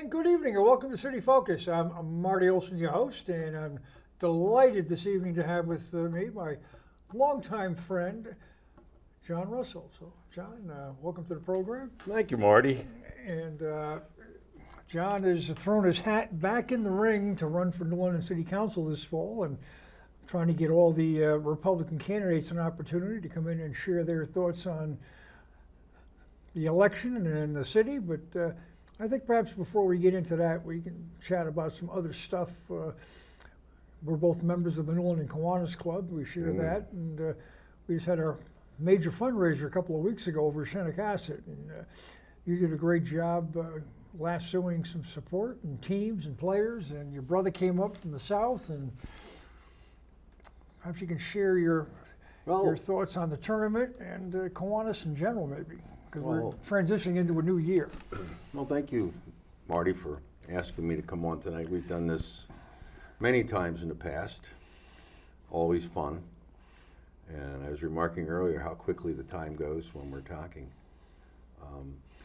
And good evening and welcome to City Focus. I'm Marty Olsen, your host, and I'm delighted this evening to have with me my longtime friend, John Russell. So, John, welcome to the program. Thank you, Marty. And John has thrown his hat back in the ring to run for New London City Council this fall, and trying to get all the Republican candidates an opportunity to come in and share their thoughts on the election and the city. But I think perhaps before we get into that, we can chat about some other stuff. We're both members of the New London Kiwanis Club. We share that, and we just had our major fundraiser a couple of weeks ago over Shanticasset, and you did a great job lassoing some support and teams and players, and your brother came up from the south, and perhaps you can share your thoughts on the tournament and Kiwanis in general, maybe, because we're transitioning into a new year. Well, thank you, Marty, for asking me to come on tonight. We've done this many times in the past. Always fun. And I was remarking earlier how quickly the time goes when we're talking.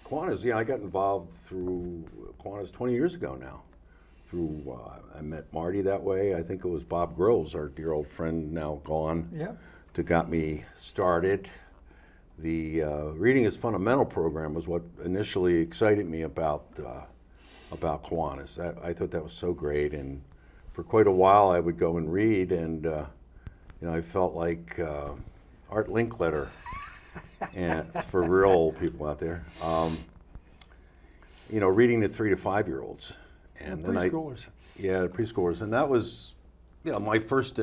Kiwanis, I got involved through Kiwanis 20 years ago now. I met Marty that way. I think it was Bob Groves, our dear old friend, now gone, to got me started. The Reading is Fundamental program was what initially excited me about Kiwanis. I thought that was so great, and for quite a while I would go and read, and I felt like Art Linkletter, and for real old people out there. Reading to 3 to 5 year olds, and then preschoolers. Preschoolers, and that was my first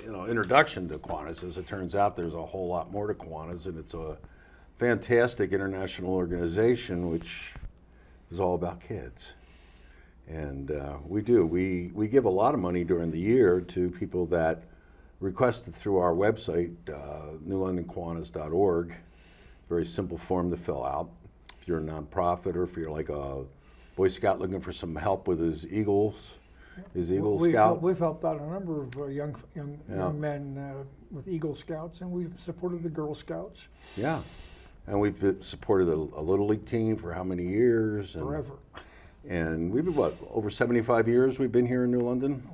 introduction to Kiwanis. As it turns out, there's a whole lot more to Kiwanis, and it's a fantastic international organization which is all about kids. And we give a lot of money during the year to people that request it through our website, newlondonkiwanis.org. Very simple form to fill out. If you're a nonprofit, or if you're like a Boy Scout looking for some help with his Eagle Scout. We've helped out a number of young men with Eagle Scouts, and we've supported the Girl Scouts. Yeah, and we've supported a Little League team for how many years? Forever. And we've been, over 75 years we've been here in New London?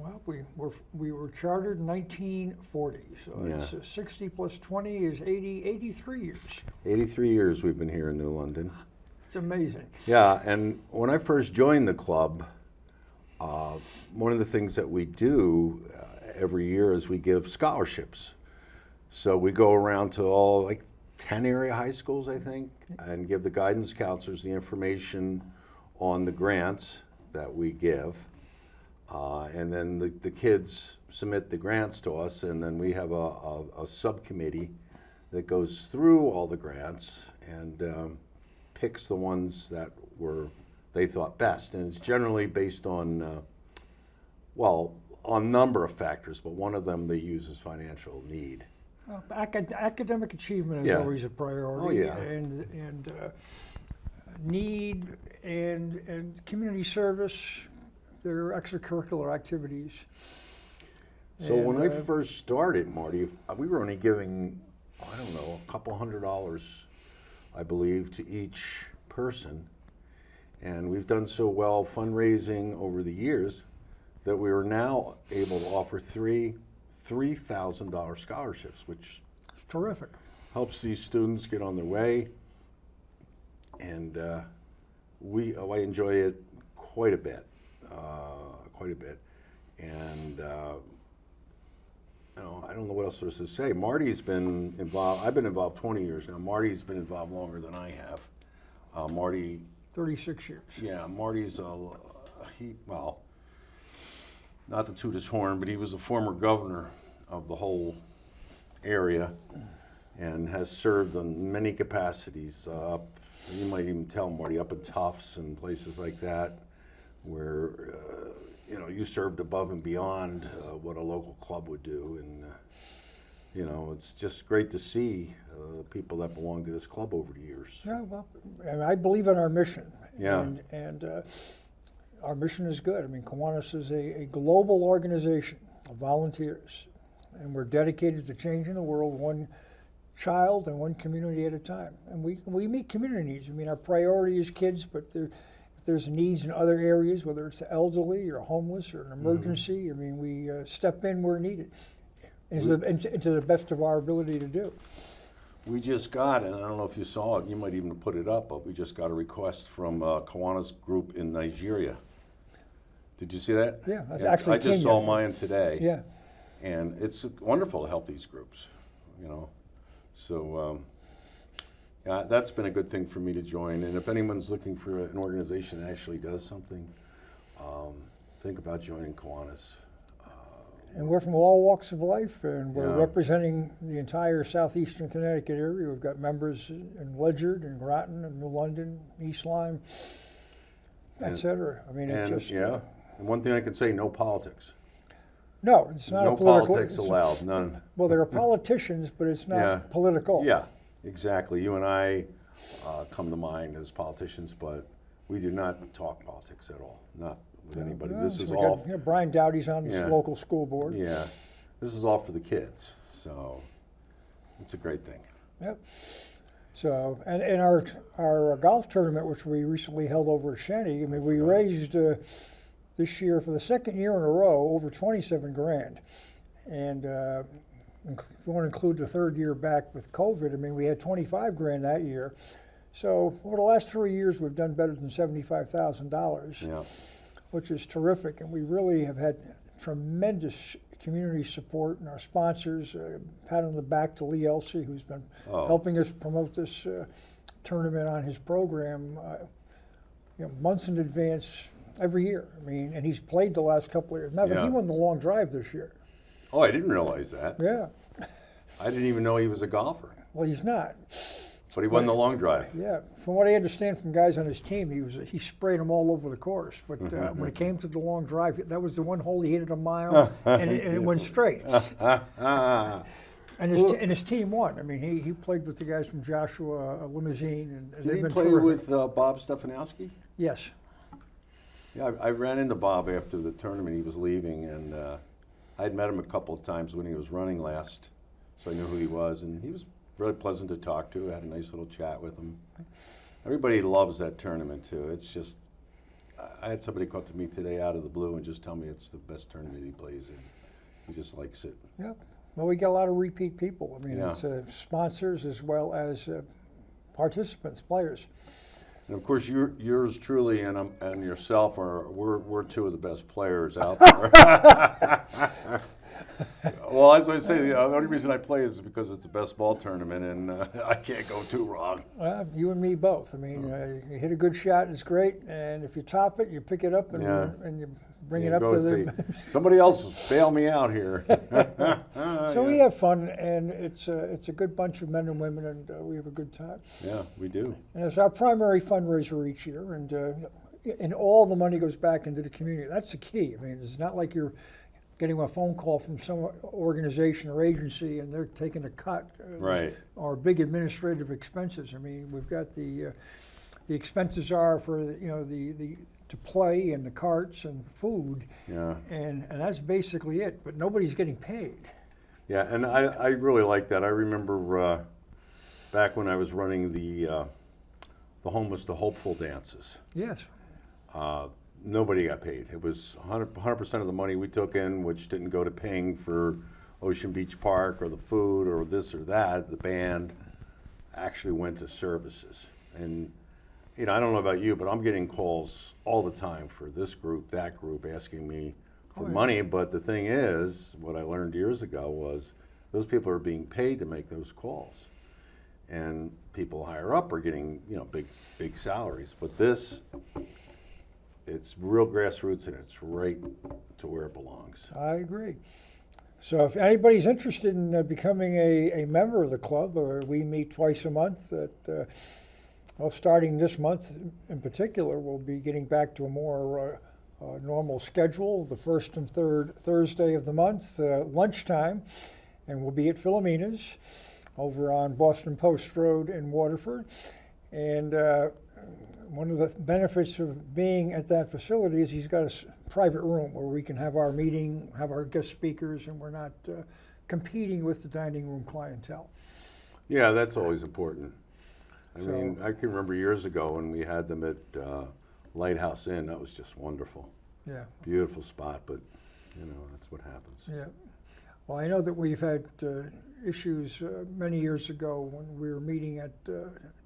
Well, we were chartered in 1940, so it's 60 plus 20 is 83 years. 83 years we've been here in New London. It's amazing. Yeah, and when I first joined the club, one of the things that we do every year is we give scholarships. So we go around to all 10 area high schools, I think, and give the guidance counselors the information on the grants that we give. And then the kids submit the grants to us, and then we have a subcommittee that goes through all the grants and picks the ones that they thought best. And it's generally based on, on a number of factors, but one of them they use is financial need. Academic achievement is always a priority. And need and community service, their extracurricular activities. So when I first started, Marty, we were only giving, a couple $100, I believe, to each person. And we've done so well fundraising over the years that we are now able to offer three $3,000 scholarships, which is terrific. Helps these students get on their way. And I enjoy it quite a bit. And I don't know what else there is to say. Marty's been involved. I've been involved 20 years now. Marty's been involved longer than I have. Marty. 36 years. Yeah, Marty's not to toot his horn, but he was the former governor of the whole area and has served in many capacities you might even tell, Marty, up in Tufts and places like that, where you served above and beyond what a local club would do, and it's just great to see the people that belong to this club over the years. Yeah, well, and I believe in our mission. Yeah. And our mission is good. I mean, Kiwanis is a global organization of volunteers, and we're dedicated to changing the world one child and one community at a time. And we meet community needs. I mean, our priority is kids, but if there's needs in other areas, whether it's the elderly or homeless or an emergency, I mean, we step in where needed, into the best of our ability to do. We just got, and I don't know if you saw it, you might even have put it up, but we just got a request from Kiwanis Group in Nigeria. Did you see that? Yeah, that's actually I just Kenya. saw mine today. Yeah. And it's wonderful to help these groups, you know. So that's been a good thing for me to join. And if anyone's looking for an organization that actually does something, think about joining Kiwanis. And we're from all walks of life, and we're Yeah. representing the entire southeastern Connecticut area. We've got members in Ledyard and Groton and New London, East Lyme, et cetera. I mean, it's And just and one thing I can say, no politics. no, it's not No a political. politics allowed, none. Well, there are politicians, but it's not Yeah. political. Yeah, exactly. You and I come to mind as politicians, but we do not talk politics at all, not with anybody. This So is we all, got, Brian Dowdy's on the Yeah. local school board. yeah, this is all for the kids, so it's a great thing. Yep. So, and our golf tournament, which we recently held over at Shanty, I mean, we raised this year for the second year in a row over 27 grand, and if you want to include the third year back with COVID, I mean, we had 25 grand that year. So over the last 3 years, we've done better than $75,000. Yeah, Which is terrific, and we really have had tremendous community support and our sponsors. Pat on the back to Lee Elsey, who's been helping us promote this tournament on his program, months in advance every year. I mean, and he's played the last couple of years. Matter of fact, Yeah. he won the long drive this year. Oh, I didn't realize that. Yeah. I didn't even know he was a golfer, Well, he's not. but he won the long drive. Yeah, from what I understand from guys on his team, he sprayed them all over the course. But when it came to the long drive, that was the one hole he hit it a mile, and it went straight. And his team won. I mean, he played with the guys from Joshua Limousine, and Did they've he been play terrific. with Bob Stefanowski? Yes. Yeah, I ran into Bob after the tournament. He was leaving, and I'd met him a couple of times when he was running last, so I knew who he was, and he was really pleasant to talk to. I had a nice little chat with him. Everybody loves that tournament too. It's just, I had somebody come up to me today out of the blue and just tell me it's the best tournament he plays in. He just likes it. Yeah. Well, we get a lot of repeat people. I mean, Yeah. it's sponsors as well as participants, players. And of course, yours truly and yourself we're two of the best players out there. Well, as I say, the only reason I play is because it's the best ball tournament, and I can't go too wrong. You and me both. I mean, you hit a good shot, it's great, and if you top it, you pick it up and, Yeah. and you bring it Can't up go to say, the. somebody else bail me out here. So we have fun, and it's a good bunch of men and women, and we have a good time. Yeah, we do. And it's our primary fundraiser each year, and all the money goes back into the community. That's the key. I mean, it's not like you're getting a phone call from some organization or agency and they're taking a cut. Right. Or big administrative expenses. I mean, we've got the expenses are for the to play and the carts and food. Yeah. And that's basically it. But nobody's getting paid. Yeah, and I really like that. I remember back when I was running the Homeless to Hopeful dances. Yes. Nobody got paid. It was 100% of the money we took in, which didn't go to paying for Ocean Beach Park or the food or this or that. The band actually went to services. And, I don't know about you, but I'm getting calls all the time for this group, that group, asking me for money. But the thing is, what I learned years ago was those people are being paid to make those calls. And people higher up are getting, big salaries. But this, it's real grassroots, and it's right to where it belongs. I agree. So if anybody's interested in becoming a member of the club, we meet twice a month. Starting this month in particular, we'll be getting back to a more normal schedule, the first and third Thursday of the month, lunchtime, and we'll be at Philomena's over on Boston Post Road in Waterford. And one of the benefits of being at that facility is he's got a private room where we can have our meeting, have our guest speakers, and we're not competing with the dining room clientele. Yeah, that's always important. I mean, I can remember years ago when we had them at Lighthouse Inn, that was just wonderful. Yeah. Beautiful spot, but that's what happens. Yeah. Well, I know that we've had issues many years ago when we were meeting at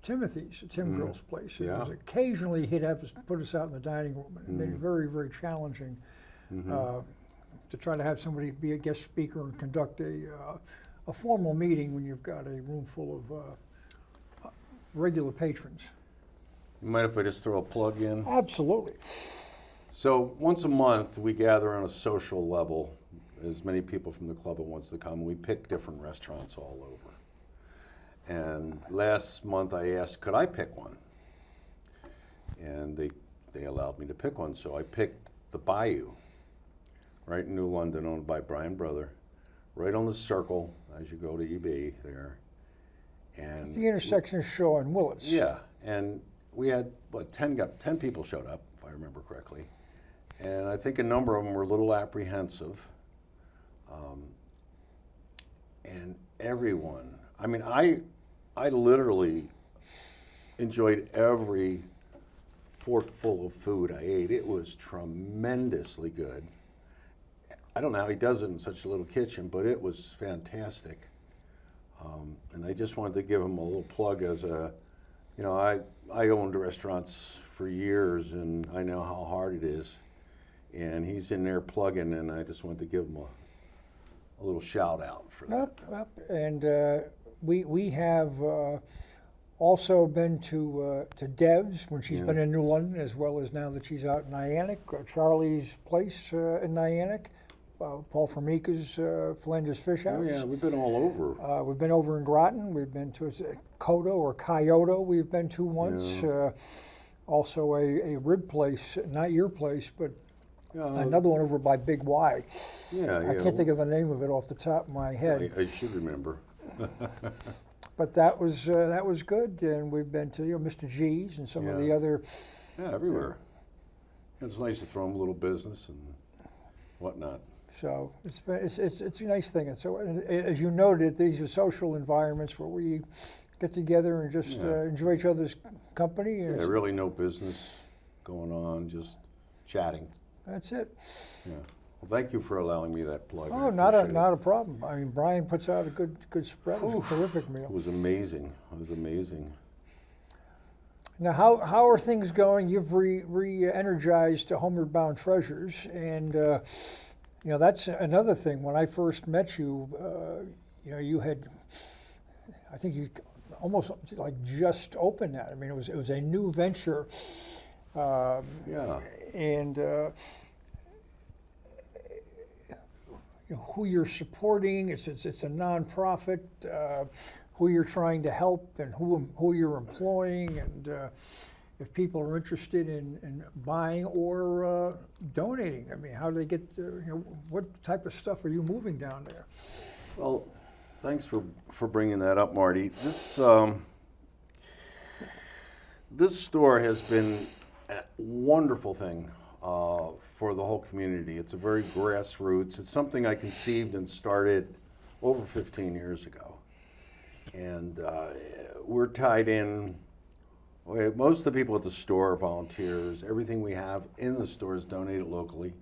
Timothy's, Tim Grill's place. It was occasionally he'd have us put us out in the dining room, and it made it very, very challenging to try to have somebody be a guest speaker and conduct a formal meeting when you've got a room full of regular patrons. You mind if I just throw a plug in? Absolutely. So once a month, we gather on a social level, as many people from the club at once to come. We pick different restaurants all over. And last month I asked, could I pick one? And they allowed me to pick one. So I picked the Bayou, right in New London, owned by Brian Brother, right on the circle as you go to EB there. And the intersection of Shaw and Willits. Yeah, and we had, 10 people showed up, if I remember correctly. And I think a number of them were a little apprehensive. And everyone, I mean, I literally enjoyed every forkful of food I ate. It was tremendously good. I don't know how he does it in such a little kitchen, but it was fantastic. And I just wanted to give him a little plug as I owned restaurants for years, and I know how hard it is. And he's in there plugging, and I just wanted to give him a little shout out for that. And we have also been to Dev's when she's been in New London, as well as now that she's out in Niantic, Charlie's Place in Niantic, Paul Formica's Flanders Fish House. Oh yeah, we've been all over. We've been over in Groton. We've been to Kodo or Kyoto. We've been to once. Also a rib place, not your place, but another one over by Big Y. I can't think of the name of it off the top of my head. I should remember. But that was good, and we've been to Mr. G's and some of the other. Yeah, everywhere. It's nice to throw them a little business and whatnot. So it's a nice thing. And so, as you noted, these are social environments where we get together and just enjoy each other's company. Yeah, really no business going on, just chatting. That's it. Yeah. Well, thank you for allowing me that plug. Oh, not a problem. I mean, Brian puts out a good spread. It's a terrific meal. It was amazing. It was amazing. Now, how are things going? You've re-energized Homeward Bound Treasures, and that's another thing. When I first met you, you had, I think you almost like just opened that. I mean, it was a new venture. And who you're supporting, it's a nonprofit, who you're trying to help, and who you're employing, and if people are interested in buying or donating. I mean, how do they get, what type of stuff are you moving down there? Well, thanks for bringing that up, Marty. This store has been a wonderful thing for the whole community. It's a very grassroots. It's something I conceived and started over 15 years ago. And we're tied in. Most of the people at the store are volunteers. Everything we have in the store is donated locally.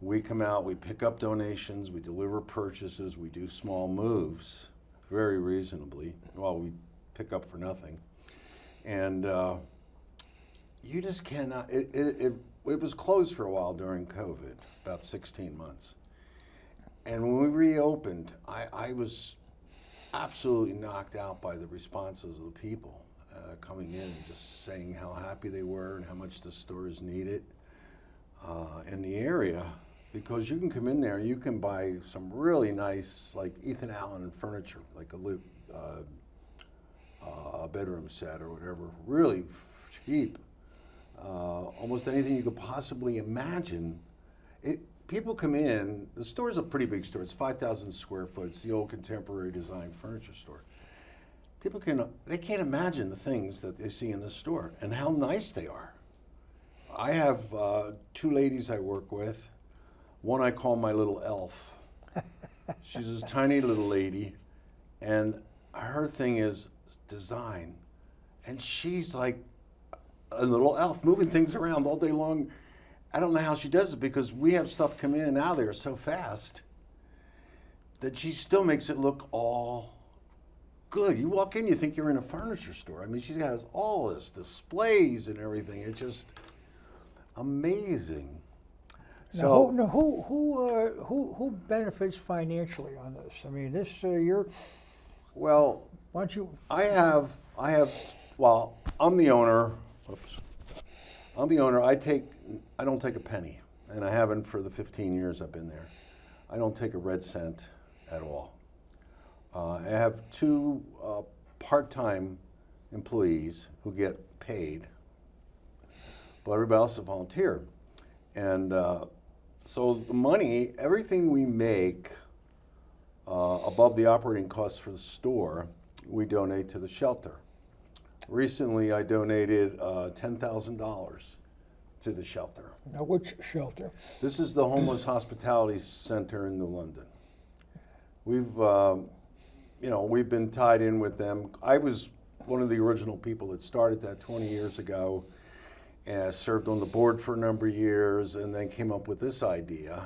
We come out, we pick up donations, we deliver purchases, we do small moves very reasonably. Well, we pick up for nothing. And you just cannot, it was closed for a while during COVID, about 16 months. And when we reopened, I was absolutely knocked out by the responses of the people coming in and just saying how happy they were and how much the store is needed in the area, because you can come in there and you can buy some really nice, like Ethan Allen furniture, like a bedroom set or whatever, really cheap. Almost anything you could possibly imagine. People come in, the store's a pretty big store. It's 5,000 square foot. It's the old contemporary design furniture store. People they can't imagine the things that they see in the store and how nice they are. I have 2 ladies I work with. One I call my little elf. She's this tiny little lady, and her thing is design. And she's like a little elf moving things around all day long. I don't know how she does it because we have stuff come in and out of there so fast that she still makes it look all good. You walk in, you think you're in a furniture store. I mean, she has all this displays and everything. It's just amazing. Now, who benefits financially on this? I mean, this you're. Well, Why don't you? I have. Well, I'm the owner. Oops. I'm the owner. I don't take a penny, and I haven't for the 15 years I've been there. I don't take a red cent at all. I have two part-time employees who get paid, but everybody else is a volunteer. And so the money, everything we make above the operating costs for the store, we donate to the shelter. Recently, I donated $10,000 to the shelter. Now, which shelter? This is the Homeless Hospitality Center in New London. We've been tied in with them. I was one of the original people that started that 20 years ago, and served on the board for a number of years, and then came up with this idea.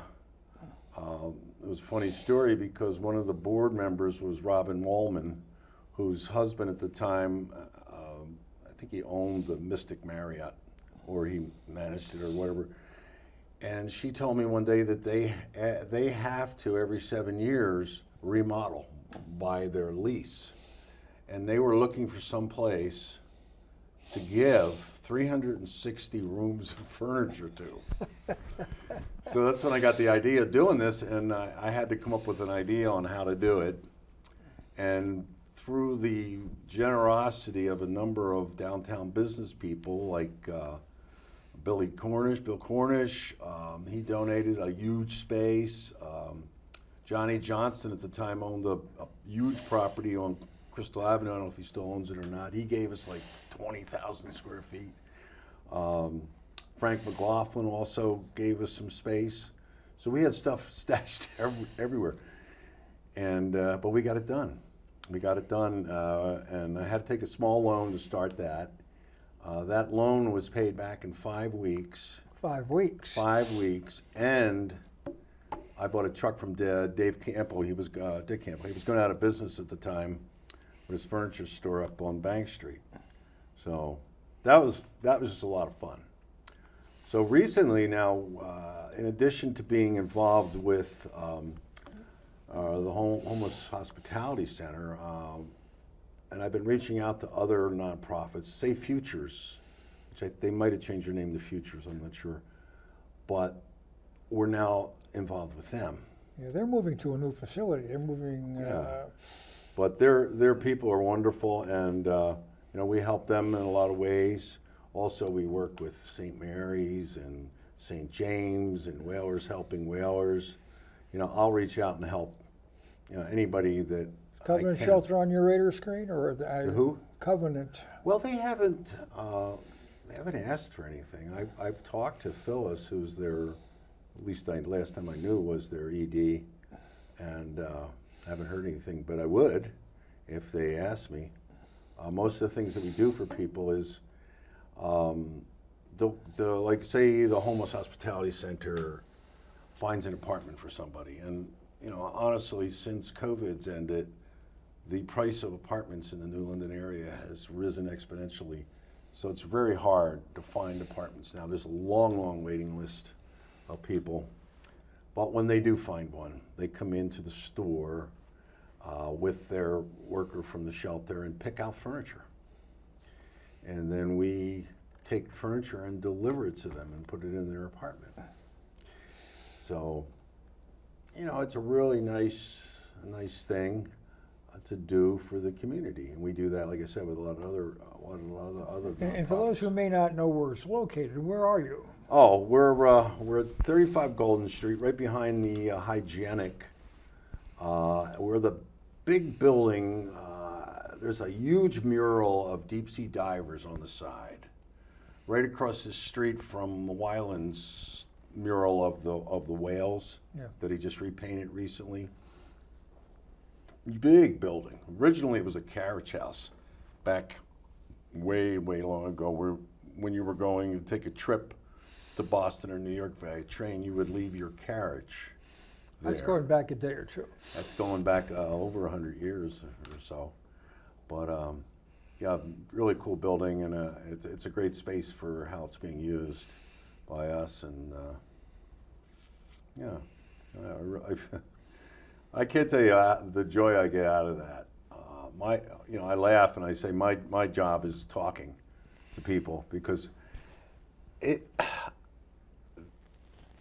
It was a funny story because one of the board members was Robin Wallman, whose husband at the time, I think he owned the Mystic Marriott, or he managed it or whatever. And she told me one day that they have to, every 7 years, remodel by their lease. And they were looking for some place to give 360 rooms of furniture to. So that's when I got the idea of doing this, and I had to come up with an idea on how to do it. And through the generosity of a number of downtown business people like Bill Cornish, he donated a huge space. Johnny Johnston at the time owned a huge property on Crystal Avenue. I don't know if he still owns it or not. He gave us like 20,000 square feet. Frank McLaughlin also gave us some space. So we had stuff stashed everywhere. And but we got it done. We got it done, and I had to take a small loan to start that. That loan was paid back in 5 weeks. 5 weeks. 5 weeks, and I bought a truck from Dave Campo. Dick Campo. He was going out of business at the time with his furniture store up on Bank Street. So that was just a lot of fun. So recently now, in addition to being involved with the Homeless Hospitality Center, and I've been reaching out to other nonprofits, say Futures, which they might have changed their name to Futures, I'm not sure, but we're now involved with them. Yeah, they're moving to a new facility. They're moving. Yeah. But their people are wonderful, and we help them in a lot of ways. Also, we work with St. Mary's and St. James and Whalers Helping Whalers. I'll reach out and help anybody that Covenant I can. Shelter on your radar screen, or Who? Covenant? Well, they haven't asked for anything. I've talked to Phyllis, who's their, at least last time I knew, was their ED, and haven't heard anything, but I would if they asked me. Most of the things that we do for people is, like say the Homeless Hospitality Center finds an apartment for somebody, and honestly, since COVID's ended, the price of apartments in the New London area has risen exponentially. So it's very hard to find apartments now. There's a long waiting list of people. But when they do find one, they come into the store with their worker from the shelter and pick out furniture. And then we take the furniture and deliver it to them and put it in their apartment. So, it's a really nice thing to do for the community, and we do that, like I said, with a lot of other And for those who may not know where it's located, where are you? Oh, we're at 35 Golden Street, right behind the Hygienic. We're the big building. There's a huge mural of deep sea divers on the side, right across the street from Weiland's mural of the whales that he just repainted recently. Big building. Originally, it was a carriage house back way long ago. when you were going to take a trip to Boston or New York via train, you would leave your carriage there. That's going back a day or two. That's going back over 100 years or so. But yeah, really cool building, and it's a great space for how it's being used by us. And yeah, I can't tell you the joy I get out of that. I laugh and I say my job is talking to people, because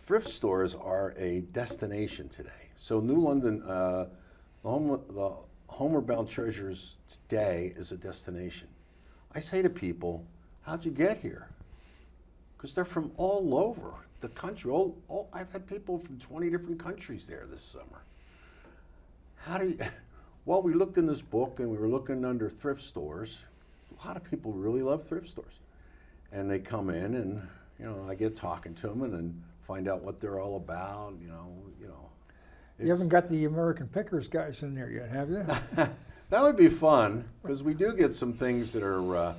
thrift stores are a destination today. So New London, the Homeward Bound Treasures today is a destination. I say to people, how'd you get here? Because they're from all over the country. I've had people from 20 different countries there this summer. Well, we looked in this book and we were looking under thrift stores. A lot of people really love thrift stores. And they come in and, I get talking to them and then find out what they're all about, You haven't got the American Pickers guys in there yet, have you? That would be fun, because we do get some things that are,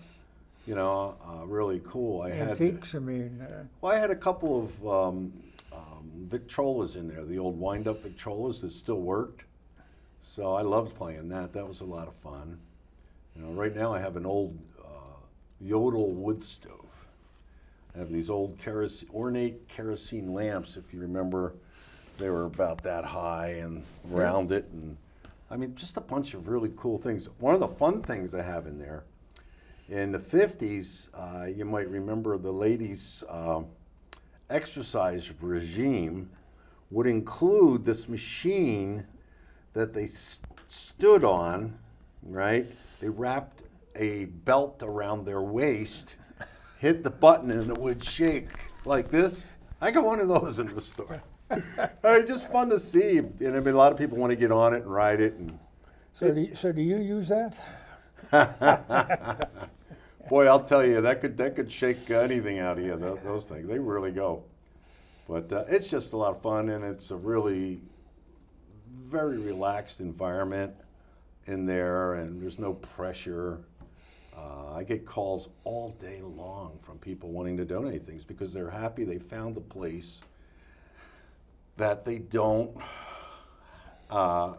really cool. Antiques, I had a couple of Victrolas in there, the old wind-up Victrolas that still worked. So I loved playing that. That was a lot of fun. Right now I have an old Yodel wood stove. I have these old ornate kerosene lamps, if you remember. They were about that high and rounded, and just a bunch of really cool things. One of the fun things I have in there, in the 50s, you might remember the ladies' exercise regime would include this machine that they stood on, right? They wrapped a belt around their waist, hit the button, and it would shake like this. I got one of those in the store. It's just fun to see, and a lot of people want to get on it and ride it. And So do you use that? boy, I'll tell you, that could shake anything out of you. Those things, they really go. But it's just a lot of fun, and it's a really very relaxed environment in there, and there's no pressure. I get calls all day long from people wanting to donate things because they're happy they found a place that they don't, so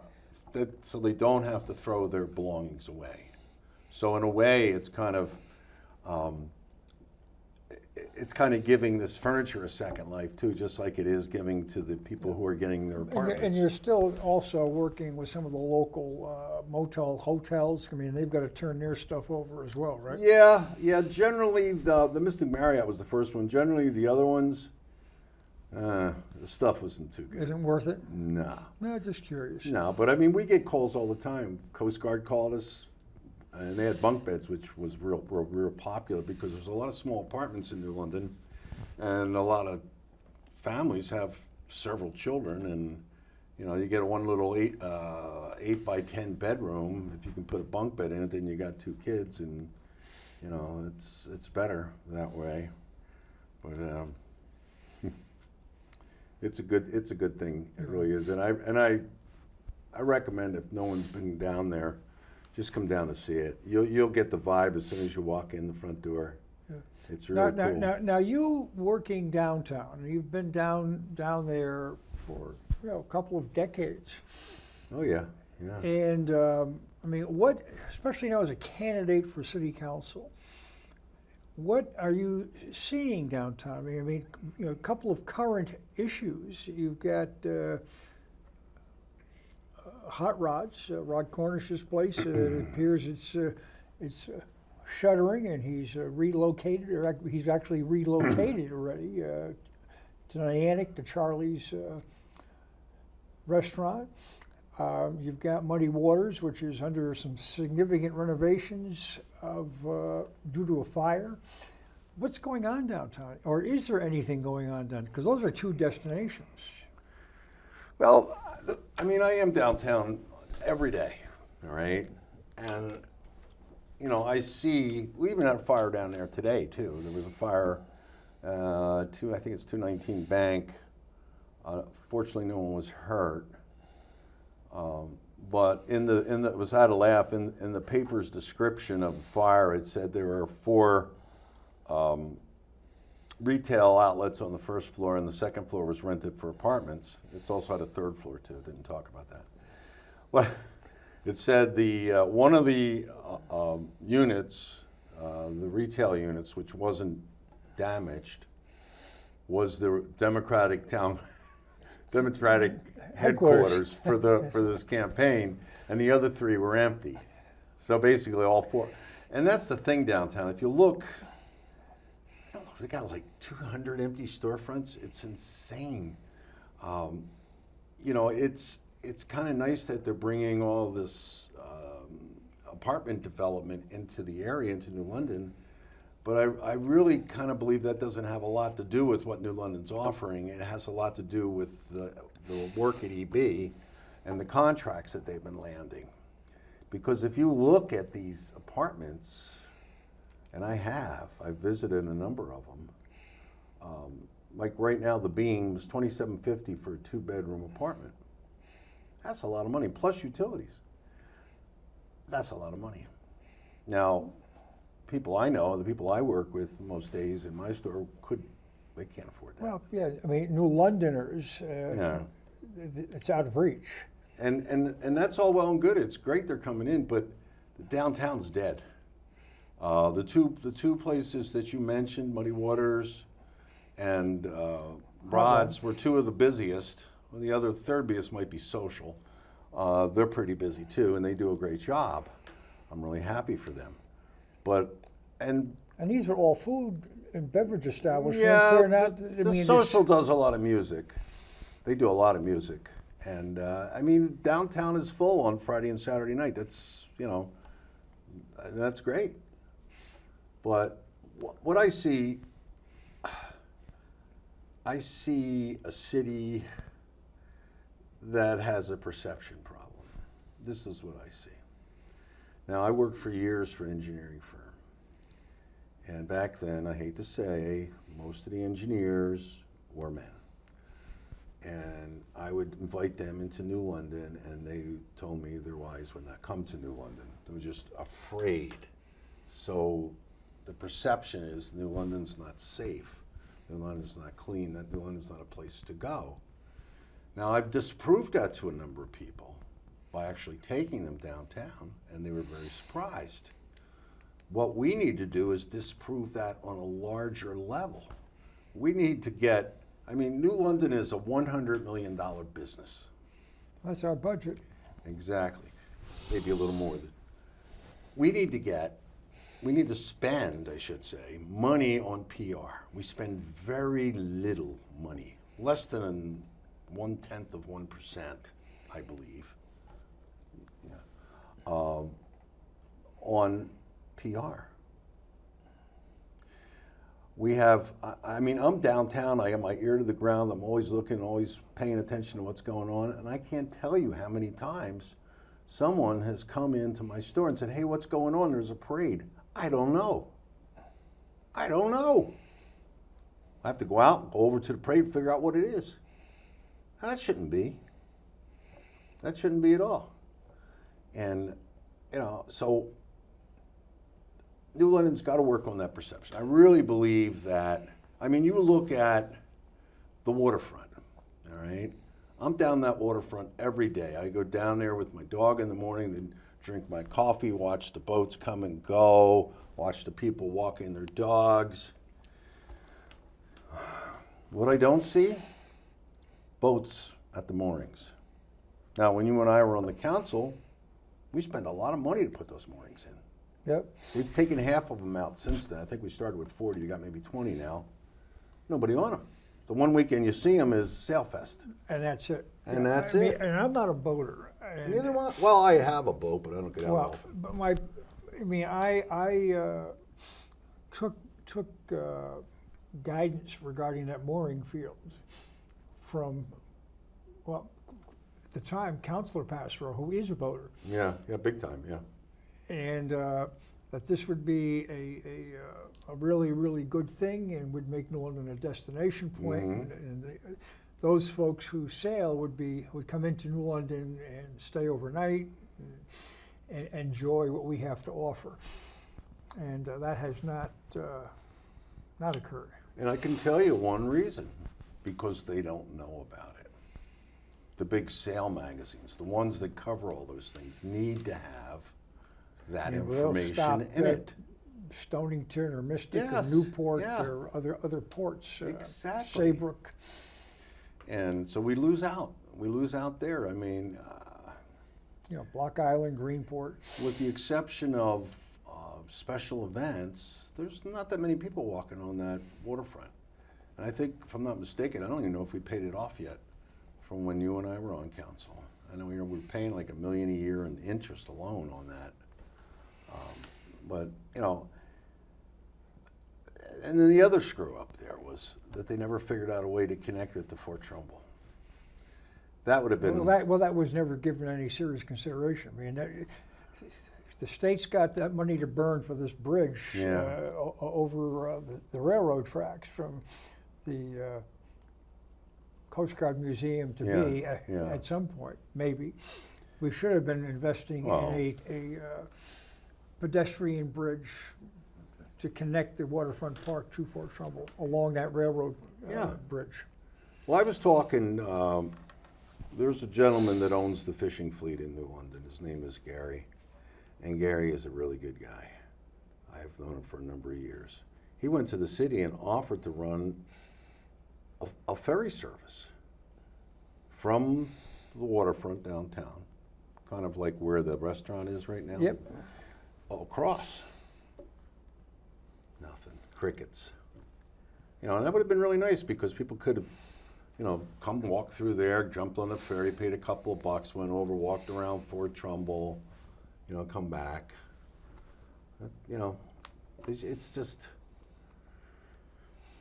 they don't have to throw their belongings away. So in a way, it's kind of giving this furniture a second life too, just like it is giving to the people who are getting their apartments. And you're still also working with some of the local motel hotels. They've got to turn their stuff over as well, right? Yeah. Generally, the Mystic Marriott was the first one. Generally, the other ones, the stuff wasn't too good. Isn't worth it? No, just curious. No, but we get calls all the time. Coast Guard called us, and they had bunk beds, which was real popular because there's a lot of small apartments in New London, and a lot of families have several children, and you get one little 8 by 10 bedroom. If you can put a bunk bed in it, then you got 2 kids, and it's better that way. But it's a good thing. It really is, and I recommend, if no one's been down there, just come down to see it. You'll get the vibe as soon as you walk in the front door. Yeah. It's really cool. Now you working downtown, you've been down there for a couple of decades. Oh yeah. And what, especially now as a candidate for city council, what are you seeing downtown? A couple of current issues. You've got Hot Rods, Rod Cornish's place. It appears it's shuttering, and he's relocated, or he's actually relocated already to Niantic, to Charlie's restaurant. You've got Muddy Waters, which is under some significant renovations due to a fire. What's going on downtown? Or is there anything going on downtown? Because those are 2 destinations. Well, I am downtown every day, all right? And, I see, we even had a fire down there today, too. There was a fire, I think it's 219 Bank. Fortunately, no one was hurt. But it was, I had a laugh, in the paper's description of the fire, it said there were 4 retail outlets on the first floor, and the second floor was rented for apartments. It's also had a third floor too. Didn't talk about that. Well, it said one of the units, the retail units, which wasn't damaged, was the Democratic headquarters for this campaign, and the other three were empty. So basically, all four. And that's the thing downtown. If you look, I don't know, we got like 200 empty storefronts. It's insane. It's kind of nice that they're bringing all this apartment development into the area, into New London. But I really kind of believe that doesn't have a lot to do with what New London's offering. It has a lot to do with the work at EB and the contracts that they've been landing. Because if you look at these apartments, and I've visited a number of them, like right now the Beam is $2,750 for a 2-bedroom apartment. That's a lot of money, plus utilities. That's a lot of money. Now, people I know, the people I work with most days in my store, they can't afford that. Well, yeah, I mean, New Londoners, it's out of reach. And that's all well and good. It's great they're coming in, but the downtown's dead. The two places that you mentioned, Muddy Waters and Broads, were two of the busiest. Well, the third busiest might be Social. They're pretty busy too, and they do a great job. I'm really happy for them. And these are all food and beverage establishments. yeah, They're not, the Social does a lot of music. They do a lot of music. And downtown is full on Friday and Saturday night. That's great. But what I see a city that has a perception problem. This is what I see. Now, I worked for years for an engineering firm. And back then, I hate to say, most of the engineers were men. And I would invite them into New London, and they told me their wives would not come to New London. They were just afraid. So the perception is New London's not safe. New London's not clean. That New London's not a place to go. Now, I've disproved that to a number of people by actually taking them downtown, and they were very surprised. What we need to do is disprove that on a larger level. We need to get, New London is a $100 million business. That's our budget. Exactly. Maybe a little more than. We need to spend, I should say, money on PR. We spend very little money, less than 0.1%, I believe, on PR. We have, I'm downtown, I got my ear to the ground, I'm always looking, always paying attention to what's going on, and I can't tell you how many times someone has come into my store and said, hey, what's going on? There's a parade. I don't know. I have to go out, go over to the parade, figure out what it is. That shouldn't be. That shouldn't be at all. And, so New London's got to work on that perception. I really believe that, you look at the waterfront, all right? I'm down that waterfront every day. I go down there with my dog in the morning, then drink my coffee, watch the boats come and go, watch the people walking their dogs. What I don't see? Boats at the moorings. Now, when you and I were on the council, we spent a lot of money to put those moorings in. Yep. We've taken half of them out since then. I think we started with 40. We got maybe 20 now. Nobody on them. The one weekend you see them is Sailfest. And that's it. And that's it. And I'm not a boater. Neither one. Well, I have a boat, but I don't get out often. But I took guidance regarding that mooring field from, at the time, Councilor Passero, who is a boater. Yeah, big time, yeah. And that this would be a really, really good thing and would make New London a destination point. Mm-hmm. And those folks who sail would come into New London and stay overnight and enjoy what we have to offer. And that has not not occurred. And I can tell you one reason, because they don't know about it. The big sale magazines, the ones that cover all those things, need to have that And they'll information stop in at it. Stonington or Mystic Yes, or Newport yeah. or other ports. Exactly. Saybrook. And so we lose out. We lose out there. I mean, Block Island, Greenport. with the exception of special events, there's not that many people walking on that waterfront. And I think, if I'm not mistaken, I don't even know if we paid it off yet from when you and I were on council. I know we're paying like $1 million a year in interest alone on that. But, and then the other screw up there was that they never figured out a way to connect it to Fort Trumbull. That would have been. That was never given any serious consideration. I mean, the state's got that money to burn for this bridge over the railroad tracks from the Coast Guard Museum to be at some point, maybe. We should have been investing in a pedestrian bridge to connect the waterfront park to Fort Trumbull along that railroad bridge. Well, I was talking, there's a gentleman that owns the fishing fleet in New London. His name is Gary. And Gary is a really good guy. I have known him for a number of years. He went to the city and offered to run a ferry service from the waterfront downtown, kind of like where the restaurant is right now. Yep. Across. Nothing. Crickets. And that would have been really nice because people could have, come walk through there, jumped on the ferry, paid a couple of bucks, went over, walked around Fort Trumbull, come back. It's just,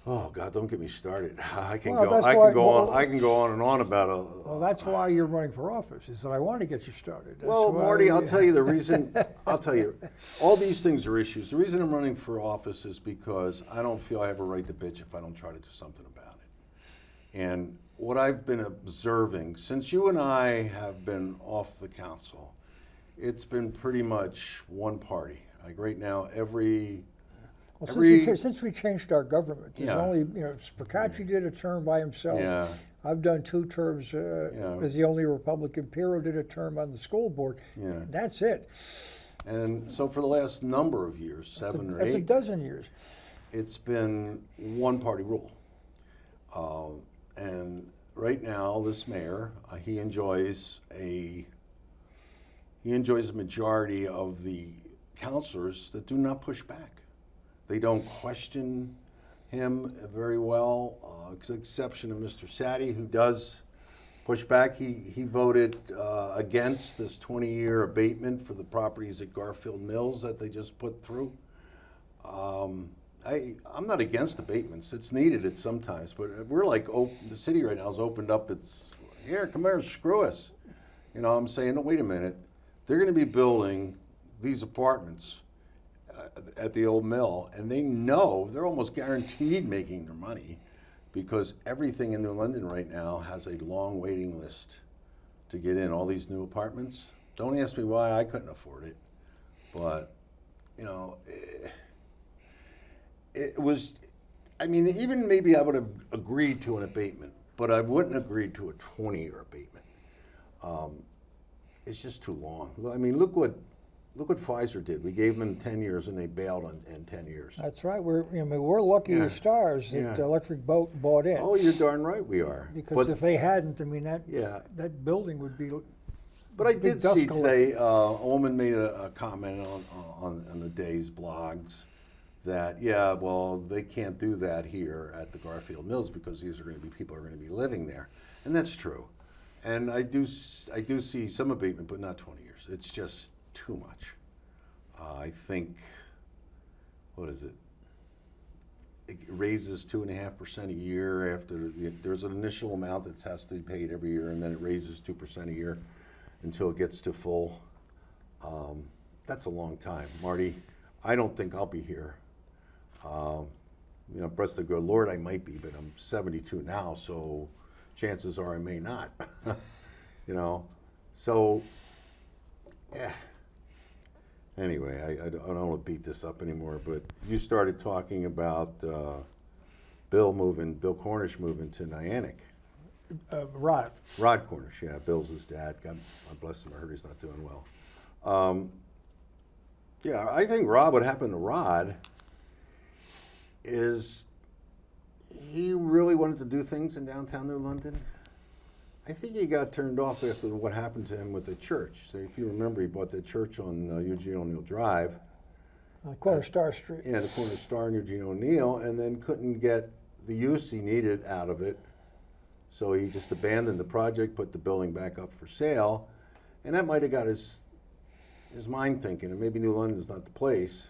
oh God, don't get me started. I can go on and on about it. Well, that's why you're running for office, is that I want to get you started. That's Well, why Marty, I'll tell you the reason. I'll tell you, all these things are issues. The reason I'm running for office is because I don't feel I have a right to bitch if I don't try to do something about it. And what I've been observing since you and I have been off the council, it's been pretty much one party. Like right now, since we changed our government, there's only, Spicacci did a term by himself. Yeah. I've done 2 terms as the only Republican. Pirro did a term on the school board. Yeah. That's it. And so for the last number of years, 7 or 8, that's a dozen years. It's been one party rule. And right now, this mayor, he enjoys a majority of the councilors that do not push back. They don't question him very well, with the exception of Mr. Sadi, who does push back. He voted against this 20-year abatement for the properties at Garfield Mills that they just put through. I'm not against abatements. It's needed at sometimes, but we're like, the city right now has opened up its, here, come here, screw us. I'm saying, no, wait a minute. They're going to be building these apartments at the old mill, and they know they're almost guaranteed making their money because everything in New London right now has a long waiting list to get in. All these new apartments. Don't ask me why I couldn't afford it, but it was. I mean, even maybe I would have agreed to an abatement, but I wouldn't agree to a 20-year abatement. It's just too long. I mean, look what Pfizer did. We gave them 10 years, and they bailed in 10 years. That's right. We're lucky as stars that Electric Boat bought in. Oh, you're darn right we are. Because if they hadn't, I mean, that building would be. But I did see today, Ullman made a comment on the day's blogs that they can't do that here at the Garfield Mills because people are going to be living there, and that's true. And I do see some abatement, but not 20 years. It's just too much. I think, what is it? It raises 2.5% a year after there's an initial amount that has to be paid every year, and then it raises 2% a year until it gets to full. That's a long time, Marty. I don't think I'll be here. Bless the good Lord, I might be, but I'm 72 now, so chances are I may not. So, Anyway, I don't want to beat this up anymore, but you started talking about Bill Cornish moving to Niantic. Rod. Rod Cornish, yeah, Bill's his dad. God bless him, I heard he's not doing well. Yeah, I think what happened to Rod is he really wanted to do things in downtown New London. I think he got turned off after what happened to him with the church. So if you remember, he bought the church on Eugene O'Neill Drive. Corner Star Street. Yeah, the corner Star and Eugene O'Neill, and then couldn't get the use he needed out of it. So he just abandoned the project, put the building back up for sale, and that might have got his mind thinking, and maybe New London's not the place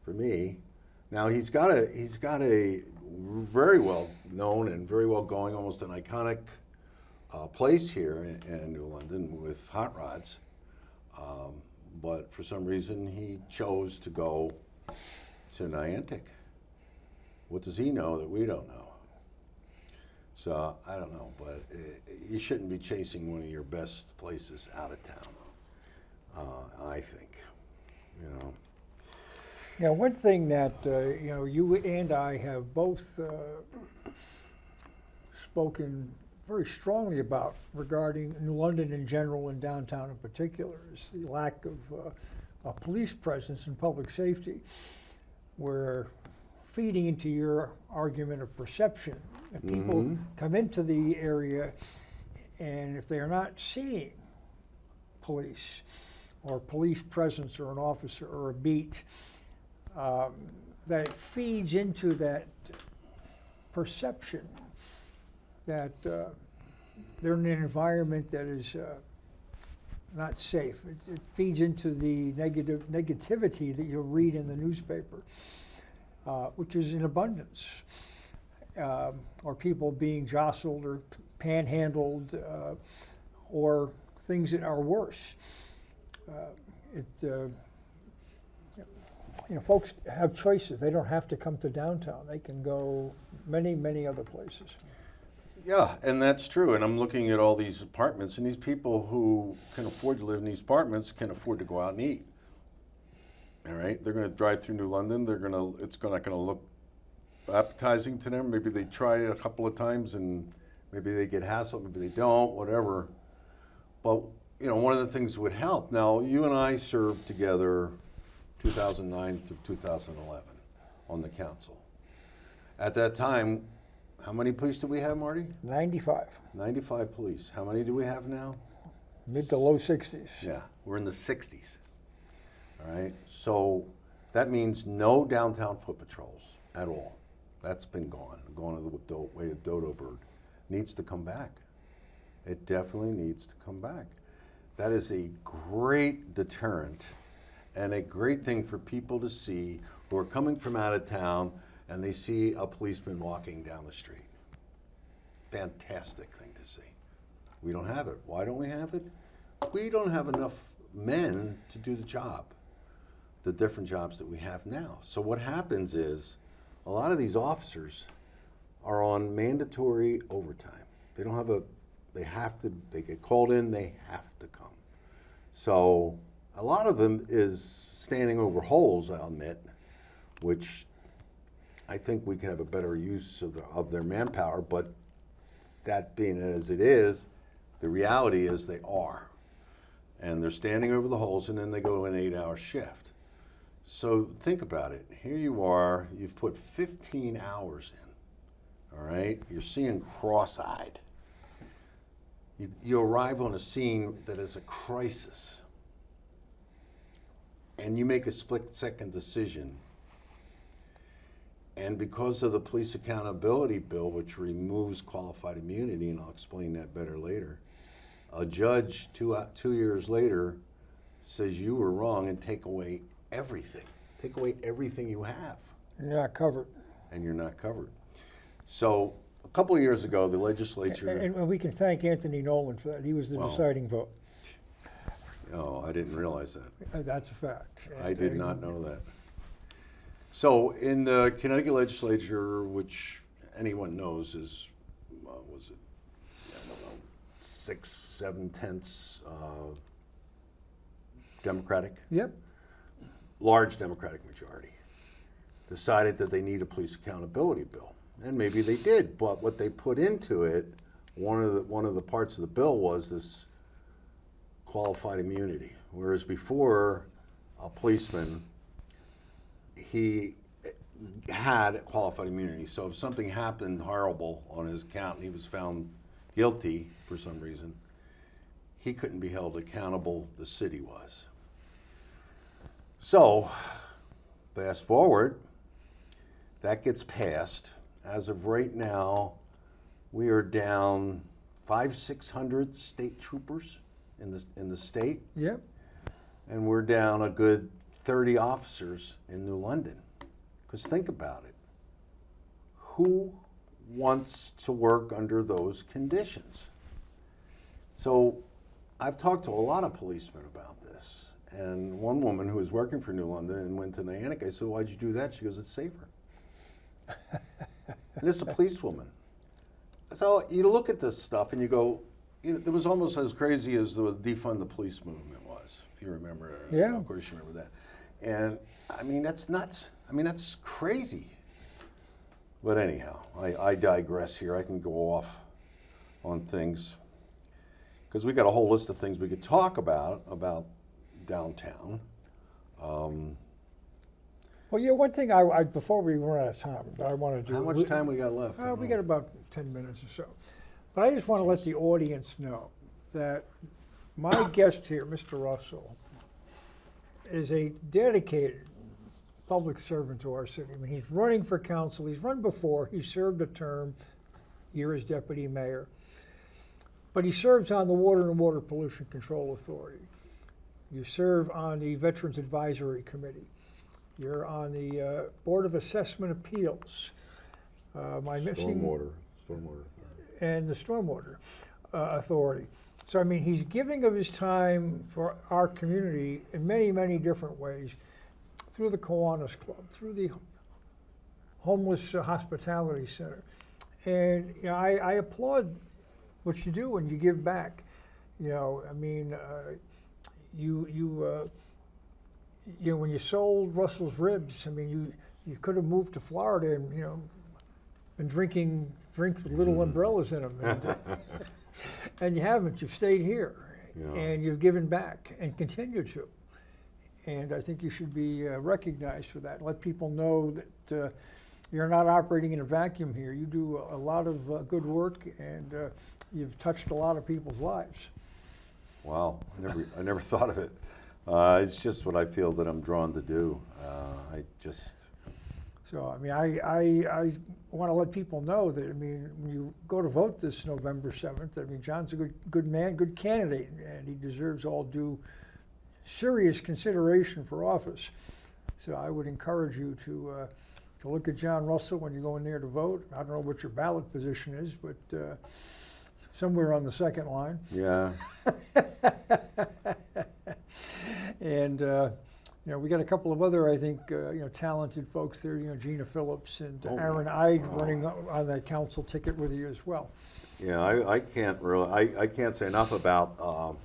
for me. Now he's got a very well known and very well going, almost an iconic place here in New London with hot rods, but for some reason he chose to go to Niantic. What does he know that we don't know? So I don't know, but you shouldn't be chasing one of your best places out of town. I think, you know. Yeah, one thing that you and I have both spoken very strongly about regarding New London in general and downtown in particular is the lack of a police presence and public safety. We're feeding into your argument of perception. If people come into the area and if they are not seeing police or police presence or an officer or a beat, that it feeds into that perception that they're in an environment that is not safe. It feeds into the negativity that you'll read in the newspaper, which is in abundance, or people being jostled or panhandled, or things that are worse. Folks have choices. They don't have to come to downtown. They can go many, many other places. Yeah, and that's true. And I'm looking at all these apartments, and these people who can afford to live in these apartments can afford to go out and eat. All right, they're going to drive through New London. It's not going to look appetizing to them. Maybe they try it a couple of times, and maybe they get hassled. Maybe they don't. Whatever. But one of the things that would help. Now, you and I served together 2009 through 2011 on the council. At that time, how many police did we have, Marty? 95. 95 police. How many do we have now? Mid to low 60s. Yeah, we're in the 60s. All right, so that means no downtown foot patrols at all. That's been gone the way of dodo bird. Needs to come back. It definitely needs to come back. That is a great deterrent and a great thing for people to see who are coming from out of town and they see a policeman walking down the street. Fantastic thing to see. We don't have it. Why don't we have it? We don't have enough men to do the job, the different jobs that we have now. So what happens is a lot of these officers are on mandatory overtime. They get called in, they have to come. So a lot of them is standing over holes, I'll admit, which I think we can have a better use of their manpower, but that being as it is, the reality is they are. And they're standing over the holes and then they go an 8-hour shift. So think about it. Here you are, you've put 15 hours in, all right? You're seeing cross-eyed. You arrive on a scene that is a crisis and you make a split-second decision. And because of the police accountability bill, which removes qualified immunity, and I'll explain that better later, a judge 2 years later says you were wrong and take away everything. Take away everything you have. You're not covered. And you're not covered. So a couple of years ago, the legislature... And we can thank Anthony Nolan for that. He was the deciding vote. Oh, I didn't realize that. That's a fact. I did not know that. So in the Connecticut legislature, which anyone knows is, was it, I don't know, 6-7 tenths Democratic? Yep. large Democratic majority, decided that they need a police accountability bill. And maybe they did, but what they put into it, one of the parts of the bill was this qualified immunity. Whereas before, a policeman, he had qualified immunity. So if something happened horrible on his account and he was found guilty for some reason, he couldn't be held accountable, the city was. So, fast forward, that gets passed. As of right now, we are down 500-600 state troopers in the state. Yep. And we're down a good 30 officers in New London. Because think about it. Who wants to work under those conditions? So I've talked to a lot of policemen about this. And one woman who was working for New London and went to Niantic, I said, why'd you do that? She goes, it's safer. And it's a policewoman. So you look at this stuff and you go, it was almost as crazy as the defund the police movement was, if you remember. Yeah. Of course you remember that. And I mean, that's nuts. I mean, that's crazy. But anyhow, I digress here. I can go off on things because we got a whole list of things we could talk about downtown. Well, yeah, one thing I before we run out of time, I want to do. How much time we got left? We got about 10 minutes or so. But I just want to let the audience know that my guest here, Mr. Russell, is a dedicated public servant to our city. I mean, he's running for council. He's run before. He served a term here as deputy mayor. But he serves on the Water and Water Pollution Control Authority. You serve on the Veterans Advisory Committee. You're on the Board of Assessment Appeals. Stormwater. And the Stormwater Authority. So, I mean, he's giving of his time for our community in many, many different ways, through the Kiwanis Club, through the Homeless Hospitality Center. And, you know, I applaud what you do when you give back. You know, I mean, you know, when you sold Russell's Ribs, I mean, you could have moved to Florida and, you know, been drinking drinks with little umbrellas in them. And, and you haven't. You've stayed here. Yeah. And you've given back and continue to. And I think you should be recognized for that. Let people know that you're not operating in a vacuum here. You do a lot of good work, and you've touched a lot of people's lives. Wow, I never thought of it. It's just what I feel that I'm drawn to do. So, I mean, I want to let people know that, I mean, when you go to vote this November 7th, I mean, John's a good man, good candidate, and he deserves all due serious consideration for office. So I would encourage you to look at John Russell when you go in there to vote. I don't know what your ballot position is, but somewhere on the second line. Yeah. And you know, we got a couple of other, I think, you know, talented folks there. You know, Gina Phillips and Aaron Ide running on that council ticket with you as well. Yeah, I can't really. I can't say enough about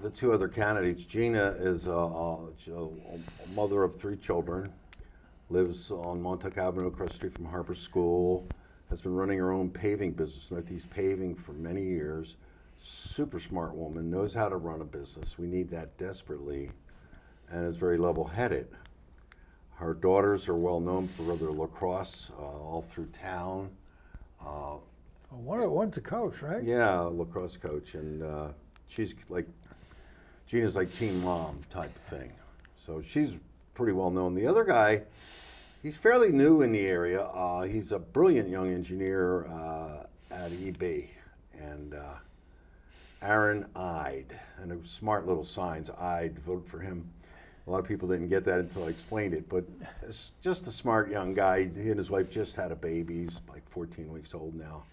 the two other candidates. Gina is a mother of 3 children, lives on Montauk Avenue across the street from Harper School, has been running her own paving business, Northeast Paving, for many years. Super smart woman, knows how to run a business. We need that desperately, and is very level-headed. Her daughters are well known for their lacrosse all through town. One's a coach, right? Yeah, lacrosse coach, and she's like, Gina's like teen mom type of thing. So she's pretty well known. The other guy, he's fairly new in the area. He's a brilliant young engineer at EB, and Aaron Ide, and a smart little signs, Ide, vote for him. A lot of people didn't get that until I explained it, but it's just a smart young guy. He and his wife just had a baby. He's like 14 weeks old now.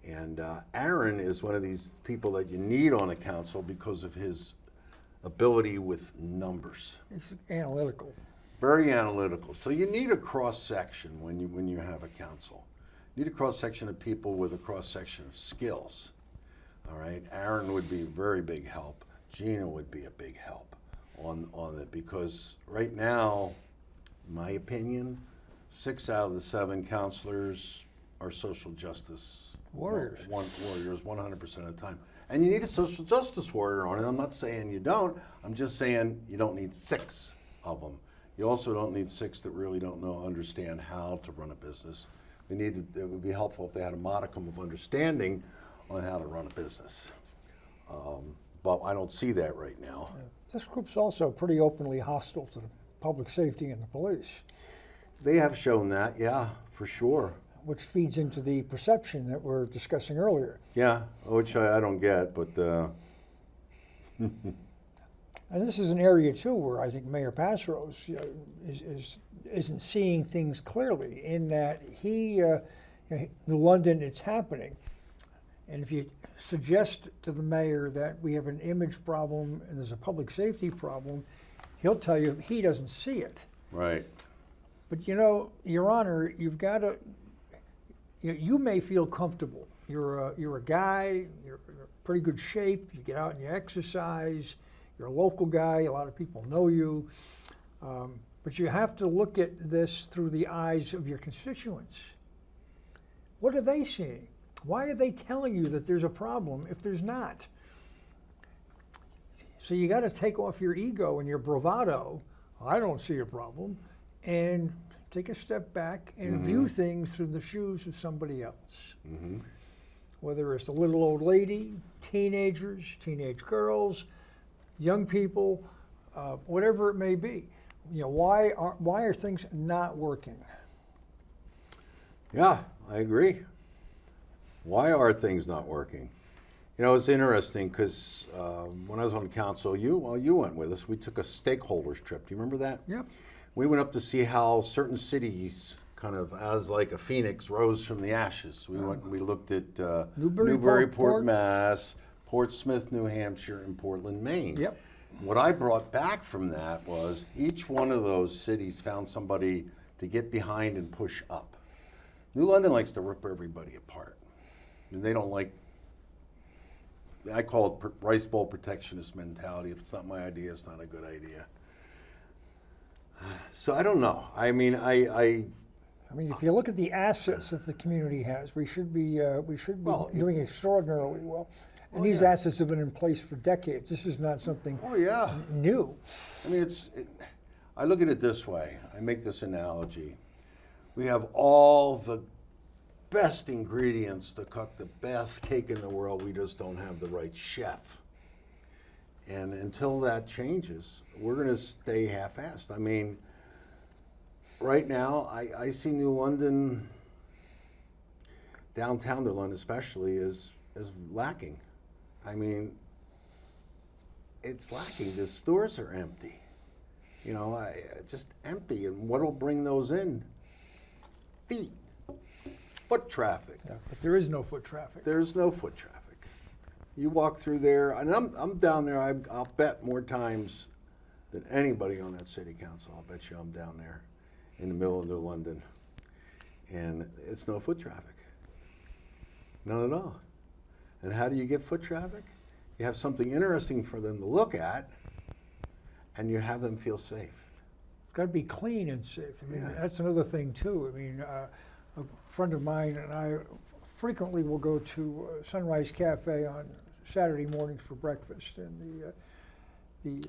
And Aaron is one of these people that you need on a council because of his ability with numbers. He's analytical. Very analytical. So you need a cross-section when you have a council. You need a cross-section of people with a cross-section of skills. All right, Aaron would be a very big help. Gina would be a big help on it, because right now, in my opinion, 6 out of the 7 counselors are social justice Warriors. Warriors 100% of the time. And you need a social justice warrior on it. I'm not saying you don't. I'm just saying you don't need 6 of them. You also don't need 6 that really don't understand how to run a business. It would be helpful if they had a modicum of understanding on how to run a business. But I don't see that right now. This group's also pretty openly hostile to the public safety and the police, They have shown that, yeah, for sure. which feeds into the perception that we're discussing earlier. Yeah, which I don't get, but And this is an area too where I think Mayor Passrose isn't seeing things clearly. In that New London, it's happening, and if you suggest to the mayor that we have an image problem and there's a public safety problem, he'll tell you he doesn't see it. right. But Your Honor, you've got to. You may feel comfortable. You're a guy. You're in pretty good shape. You get out and you exercise. You're a local guy. A lot of people know you. But you have to look at this through the eyes of your constituents. What are they seeing? Why are they telling you that there's a problem if there's not? So you got to take off your ego and your bravado. I don't see a problem. And take a step back and view things through the shoes of somebody else. Mm-hmm. Whether it's the little old lady, teenagers, teenage girls, young people, whatever it may be. Why are things not working? Yeah, I agree. Why are things not working? It's interesting because when I was on council, you went with us. We took a stakeholders trip. Do you remember that? Yep. We went up to see how certain cities, kind of as like a phoenix, rose from the ashes. We went and we looked at Newburyport, Mass, Portsmouth, New Hampshire, and Portland, Maine. Yep. What I brought back from that was each one of those cities found somebody to get behind and push up. New London likes to rip everybody apart. And they don't like, I call it rice bowl protectionist mentality. If it's not my idea, it's not a good idea. So I don't know. I mean, if you look at the assets that the community has, we should be doing extraordinarily well. And these assets have been in place for decades. This is not something new. I mean, I look at it this way. I make this analogy. We have all the best ingredients to cook the best cake in the world. We just don't have the right chef. And until that changes, we're going to stay half-assed. I mean, right now, I see New London, downtown New London especially, is lacking. I mean, it's lacking. The stores are empty. Just empty. And what will bring those in? Feet. Foot traffic. Yeah, but there is no foot traffic. There's no foot traffic. You walk through there, and I'm down there, I'll bet more times than anybody on that city council. I'll bet you I'm down there in the middle of New London. And it's no foot traffic. None at all. And how do you get foot traffic? You have something interesting for them to look at, and you have them feel safe. It's got to be clean and safe. I mean, Yeah. that's another thing too. I mean, a friend of mine and I frequently will go to Sunrise Cafe on Saturday mornings for breakfast, and the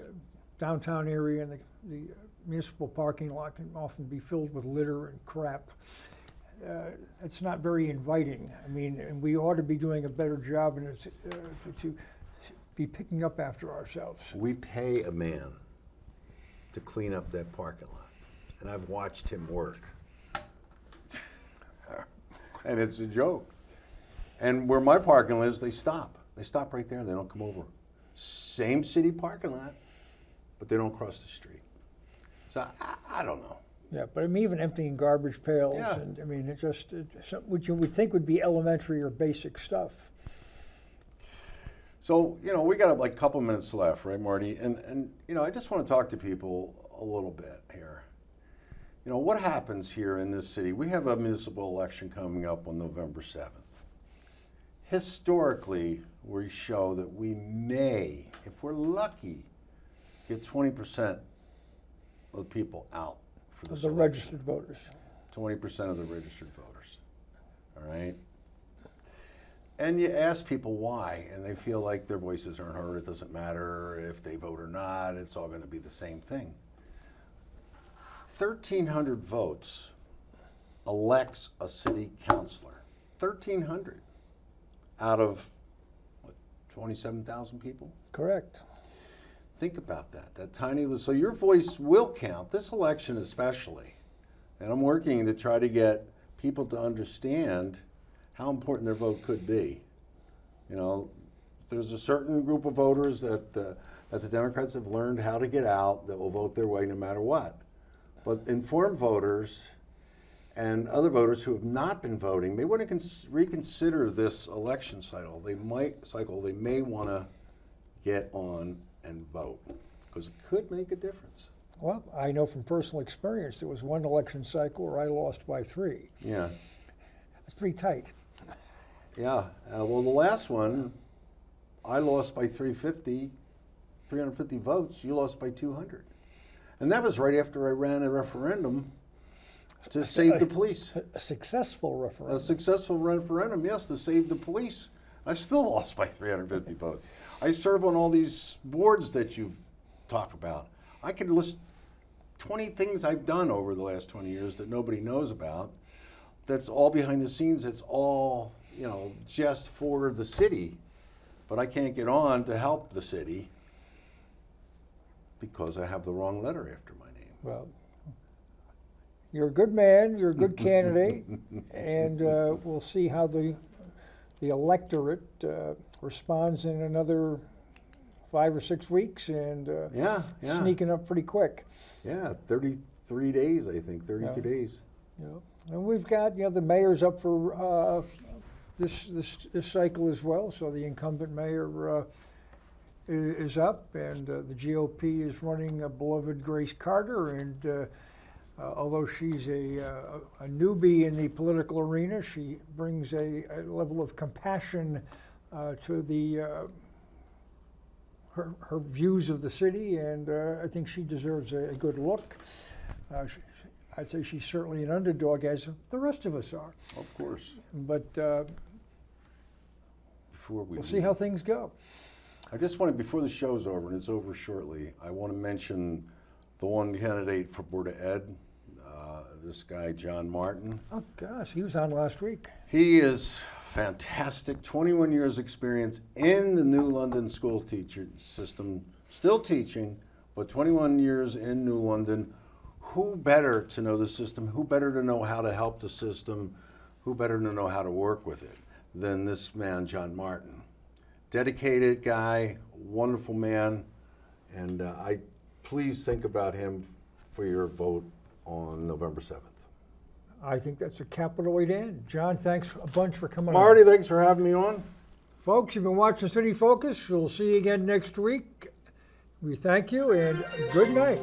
downtown area and the municipal parking lot can often be filled with litter and crap. It's not very inviting. I mean, and we ought to be doing a better job in it, to be picking up after ourselves. We pay a man to clean up that parking lot, and I've watched him work. And it's a joke. And where my parking lot is, they stop. They stop right there. They don't come over. Same city parking lot, but they don't cross the street. So I don't know. Yeah, but I mean, even emptying garbage pails, and I mean, what you would think would be elementary or basic stuff. So, we got like a couple minutes left, right, Marty? And I just want to talk to people a little bit here. What happens here in this city? We have a municipal election coming up on November 7th. Historically, we show that we may, if we're lucky, get 20% of the people out for this The election. registered voters. 20% of the registered voters. All right? And you ask people why, and they feel like their voices aren't heard. It doesn't matter if they vote or not. It's all going to be the same thing. 1,300 votes elects a city councilor. 1,300 out of, what, 27,000 people? Correct. Think about that. That tiny little, so your voice will count, this election especially. And I'm working to try to get people to understand how important their vote could be. You know, there's a certain group of voters that the Democrats have learned how to get out that will vote their way no matter what. But informed voters and other voters who have not been voting may want to reconsider this election cycle. They may want to get on and vote because it could make a difference. Well, I know from personal experience, there was one election cycle where I lost by 3. Yeah. That's pretty tight. Yeah, well, the last one, I lost by 350 votes. You lost by 200. And that was right after I ran a referendum to save the police. A successful referendum. A successful referendum, yes, to save the police. I still lost by 350 votes. I serve on all these boards that you've talked about. I could list 20 things I've done over the last 20 years that nobody knows about. That's all behind the scenes. It's all, you know, just for the city. But I can't get on to help the city because I have the wrong letter after my name. Well, you're a good man, you're a good candidate, and we'll see how the electorate responds in another 5 or 6 weeks, and Yeah. sneaking up pretty quick. Yeah, 33 days, I think, 32 Yeah. days. Yeah. And we've got, the mayor's up for this cycle as well, so the incumbent mayor is up, and the GOP is running beloved Grace Carter, and although she's a newbie in the political arena, she brings a level of compassion to her views of the city, and I think she deserves a good look. I'd say she's certainly an underdog, as the rest of us are. Of course. But Before we we'll see how things go. I just want to, before the show's over, and it's over shortly, I want to mention the one candidate for Board of Ed, this guy, John Martin. Oh, gosh, he was on last week. He is fantastic, 21 years experience in the New London school teacher system, still teaching, but 21 years in New London. Who better to know the system? Who better to know how to help the system? Who better to know how to work with it than this man, John Martin? Dedicated guy, wonderful man, and please think about him for your vote on November 7th. I think that's a capital way to end. John, thanks a bunch for coming Marty, on. thanks for having me on. Folks, you've been watching City Focus. We'll see you again next week. We thank you, and good night.